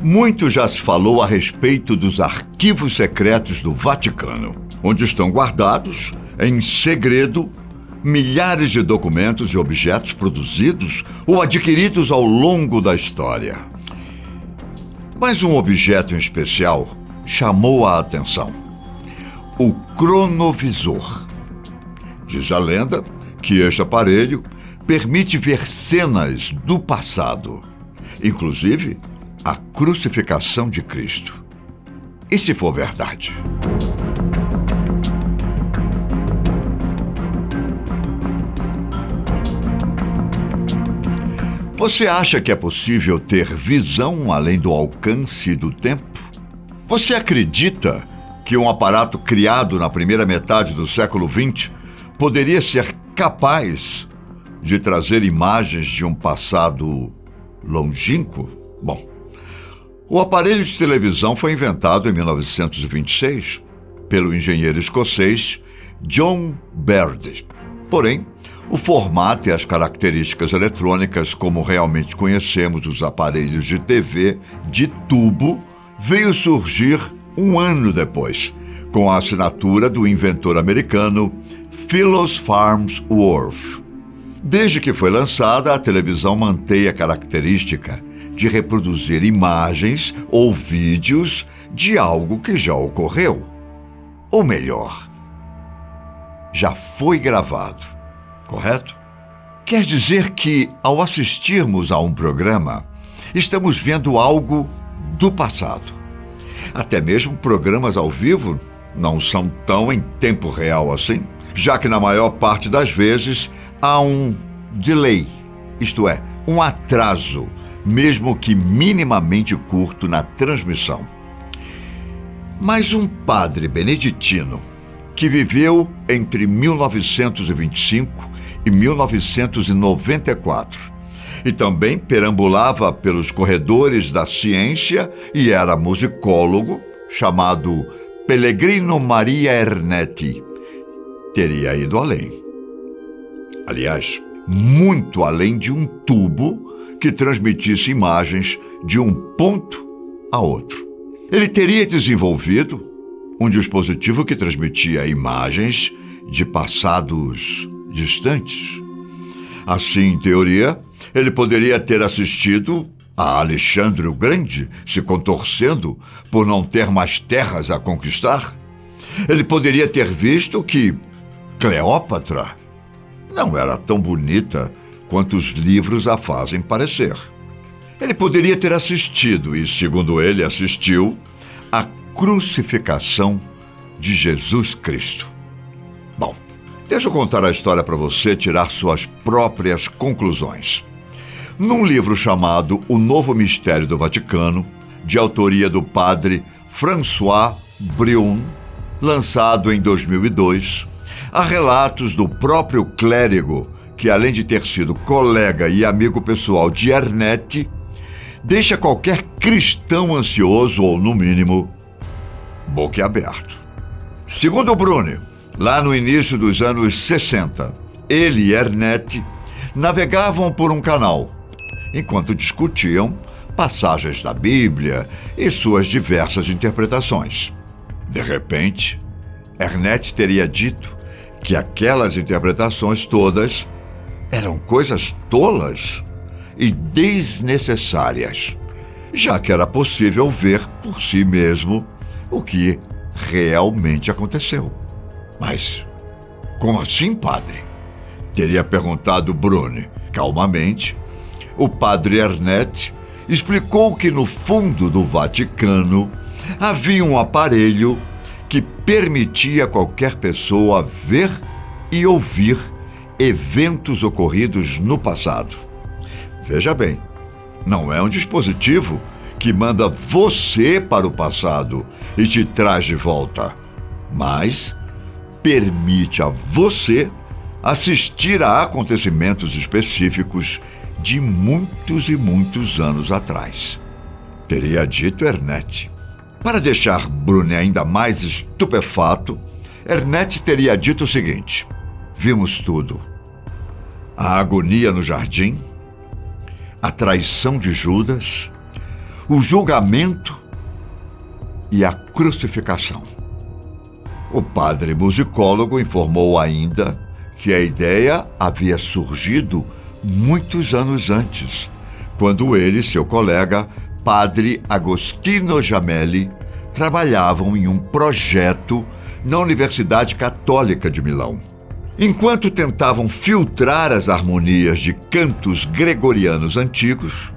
Muito já se falou a respeito dos arquivos secretos do Vaticano, onde estão guardados, em segredo, milhares de documentos e objetos produzidos ou adquiridos ao longo da história. Mas um objeto em especial chamou a atenção: o cronovisor. Diz a lenda que este aparelho permite ver cenas do passado, inclusive a crucificação de Cristo. E se for verdade? Você acha que é possível ter visão além do alcance do tempo? Você acredita que um aparato criado na primeira metade do século XX poderia ser capaz de trazer imagens de um passado longínquo? Bom, o aparelho de televisão foi inventado em 1926 pelo engenheiro escocês John Baird. Porém, o formato e as características eletrônicas, como realmente conhecemos os aparelhos de TV de tubo, veio surgir um ano depois, com a assinatura do inventor americano Philos Farnsworth. Desde que foi lançada, a televisão mantém a característica de reproduzir imagens ou vídeos de algo que já ocorreu. Ou melhor, já foi gravado, correto? Quer dizer que, ao assistirmos a um programa, estamos vendo algo do passado. Até mesmo programas ao vivo não são tão em tempo real assim, já que na maior parte das vezes há um delay, isto é, um atraso, mesmo que minimamente curto na transmissão. Mas um padre beneditino que viveu entre 1925 e 1994 e também perambulava pelos corredores da ciência e era musicólogo, chamado Pellegrino Maria Ernetti, teria ido além. Aliás, muito além de um tubo que transmitisse imagens de um ponto a outro. Ele teria desenvolvido um dispositivo que transmitia imagens de passados distantes. Assim, em teoria, ele poderia ter assistido a Alexandre o Grande se contorcendo por não ter mais terras a conquistar. Ele poderia ter visto que Cleópatra não era tão bonita quanto os livros a fazem parecer. Ele poderia ter assistido, e segundo ele assistiu, a crucificação de Jesus Cristo. Bom, deixa eu contar a história para você tirar suas próprias conclusões. Num livro chamado O Novo Mistério do Vaticano, de autoria do padre François Brion, lançado em 2002, há relatos do próprio clérigo que, além de ter sido colega e amigo pessoal de Ernetti, deixa qualquer cristão ansioso ou, no mínimo, boquiaberto. Segundo Bruni, lá no início dos anos 60, ele e Ernetti navegavam por um canal, enquanto discutiam passagens da Bíblia e suas diversas interpretações. De repente, Ernetti teria dito que aquelas interpretações todas eram coisas tolas e desnecessárias, já que era possível ver por si mesmo o que realmente aconteceu. Mas, como assim, padre? Teria perguntado Bruni. Calmamente, o padre Ernetti explicou que no fundo do Vaticano havia um aparelho que permitia a qualquer pessoa ver e ouvir eventos ocorridos no passado. Veja bem, não é um dispositivo que manda você para o passado e te traz de volta, mas permite a você assistir a acontecimentos específicos de muitos e muitos anos atrás. Teria dito Ernetti. Para deixar Bruni ainda mais estupefato, Ernetti teria dito o seguinte: vimos tudo. A agonia no jardim, a traição de Judas, o julgamento e a crucificação. O padre musicólogo informou ainda que a ideia havia surgido muitos anos antes, quando ele e seu colega, padre Agostino Gemelli, trabalhavam em um projeto na Universidade Católica de Milão. Enquanto tentavam filtrar as harmonias de cantos gregorianos antigos,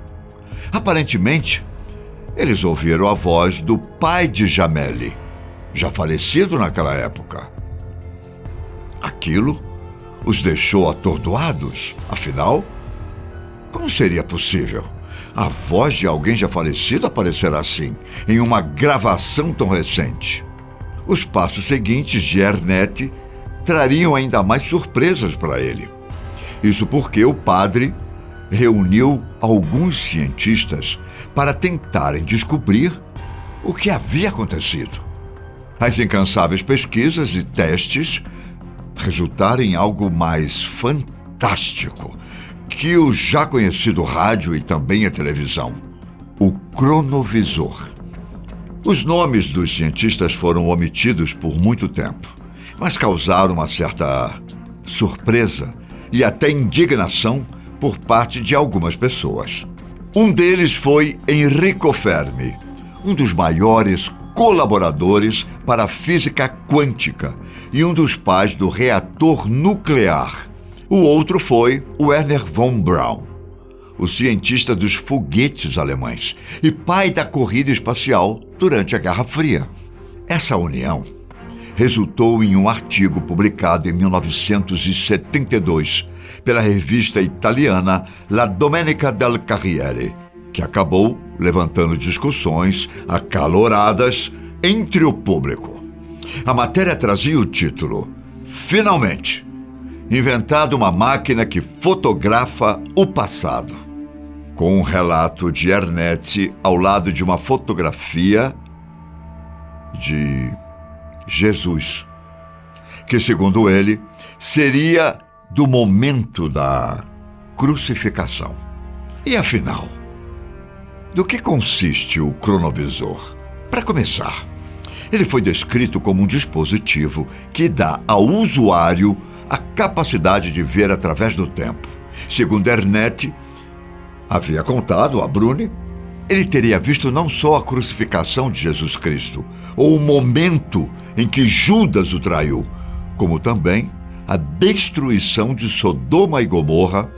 aparentemente, eles ouviram a voz do pai de Gemelli, já falecido naquela época. Aquilo os deixou atordoados. Afinal, como seria possível a voz de alguém já falecido aparecer assim, em uma gravação tão recente? Os passos seguintes de Ernetti trariam ainda mais surpresas para ele. Isso porque o padre reuniu alguns cientistas para tentarem descobrir o que havia acontecido. As incansáveis pesquisas e testes resultaram em algo mais fantástico que o já conhecido rádio e também a televisão: o cronovisor. Os nomes dos cientistas foram omitidos por muito tempo, mas causaram uma certa surpresa e até indignação por parte de algumas pessoas. Um deles foi Enrico Fermi, um dos maiores colaboradores para a física quântica e um dos pais do reator nuclear. O outro foi Wernher von Braun, o cientista dos foguetes alemães e pai da corrida espacial durante a Guerra Fria. Essa união resultou em um artigo publicado em 1972 pela revista italiana La Domenica del Carriere, que acabou levantando discussões acaloradas entre o público. A matéria trazia o título: Finalmente, inventado uma máquina que fotografa o passado, com um relato de Ernetti ao lado de uma fotografia de Jesus, que, segundo ele, seria do momento da crucificação. E afinal, do que consiste o cronovisor? Para começar, ele foi descrito como um dispositivo que dá ao usuário a capacidade de ver através do tempo. Segundo Ernetti havia contado a Bruni, ele teria visto não só a crucificação de Jesus Cristo, ou o momento em que Judas o traiu, como também a destruição de Sodoma e Gomorra,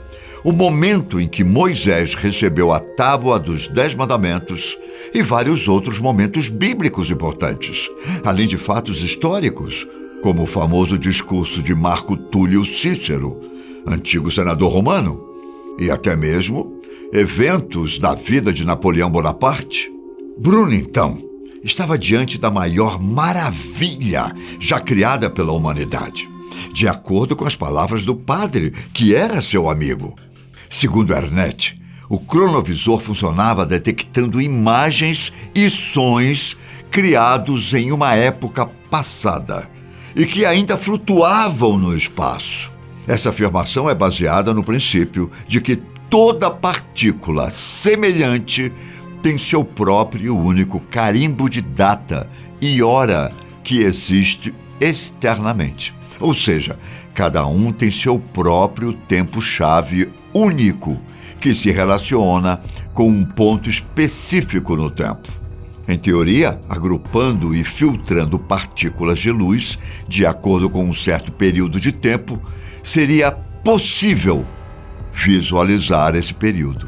o momento em que Moisés recebeu a tábua dos 10 mandamentos e vários outros momentos bíblicos importantes, além de fatos históricos, como o famoso discurso de Marco Túlio Cícero, antigo senador romano, e até mesmo eventos da vida de Napoleão Bonaparte. Bruno, então, estava diante da maior maravilha já criada pela humanidade, de acordo com as palavras do padre, que era seu amigo. Segundo Ernetti, o cronovisor funcionava detectando imagens e sons criados em uma época passada e que ainda flutuavam no espaço. Essa afirmação é baseada no princípio de que toda partícula semelhante tem seu próprio e único carimbo de data e hora que existe externamente. Ou seja, cada um tem seu próprio tempo-chave único que se relaciona com um ponto específico no tempo. Em teoria, agrupando e filtrando partículas de luz de acordo com um certo período de tempo, seria possível visualizar esse período.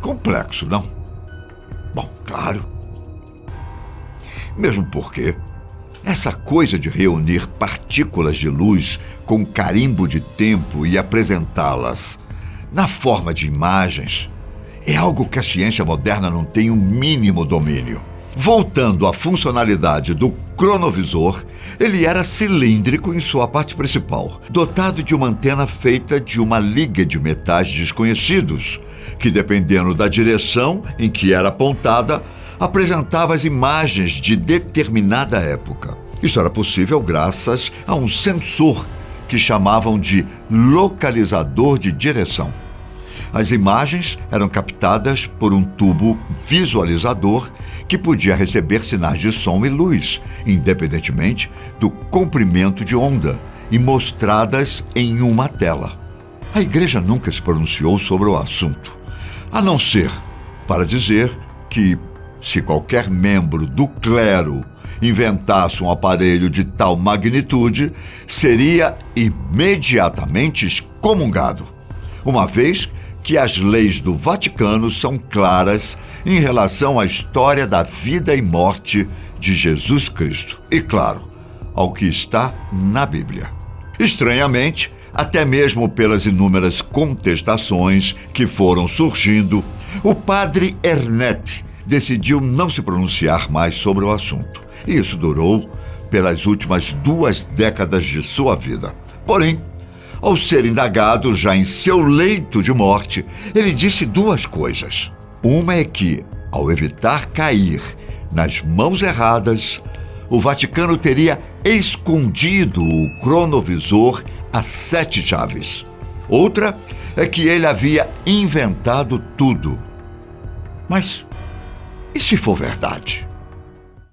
Complexo, não? Bom, claro. Mesmo porque essa coisa de reunir partículas de luz com carimbo de tempo e apresentá-las na forma de imagens é algo que a ciência moderna não tem o mínimo domínio. Voltando à funcionalidade do cronovisor, ele era cilíndrico em sua parte principal, dotado de uma antena feita de uma liga de metais desconhecidos, que, dependendo da direção em que era apontada, apresentava as imagens de determinada época. Isso era possível graças a um sensor que chamavam de localizador de direção. As imagens eram captadas por um tubo visualizador que podia receber sinais de som e luz, independentemente do comprimento de onda, e mostradas em uma tela. A igreja nunca se pronunciou sobre o assunto, a não ser para dizer que, se qualquer membro do clero inventasse um aparelho de tal magnitude, seria imediatamente excomungado, uma vez que as leis do Vaticano são claras em relação à história da vida e morte de Jesus Cristo e, claro, ao que está na Bíblia. Estranhamente, até mesmo pelas inúmeras contestações que foram surgindo, o padre Ernetti decidiu não se pronunciar mais sobre o assunto. E isso durou pelas últimas 2 décadas de sua vida. Porém, ao ser indagado já em seu leito de morte, ele disse 2 coisas. Uma é que, ao evitar cair nas mãos erradas, o Vaticano teria escondido o cronovisor a 7 chaves. Outra é que ele havia inventado tudo. Mas e se for verdade?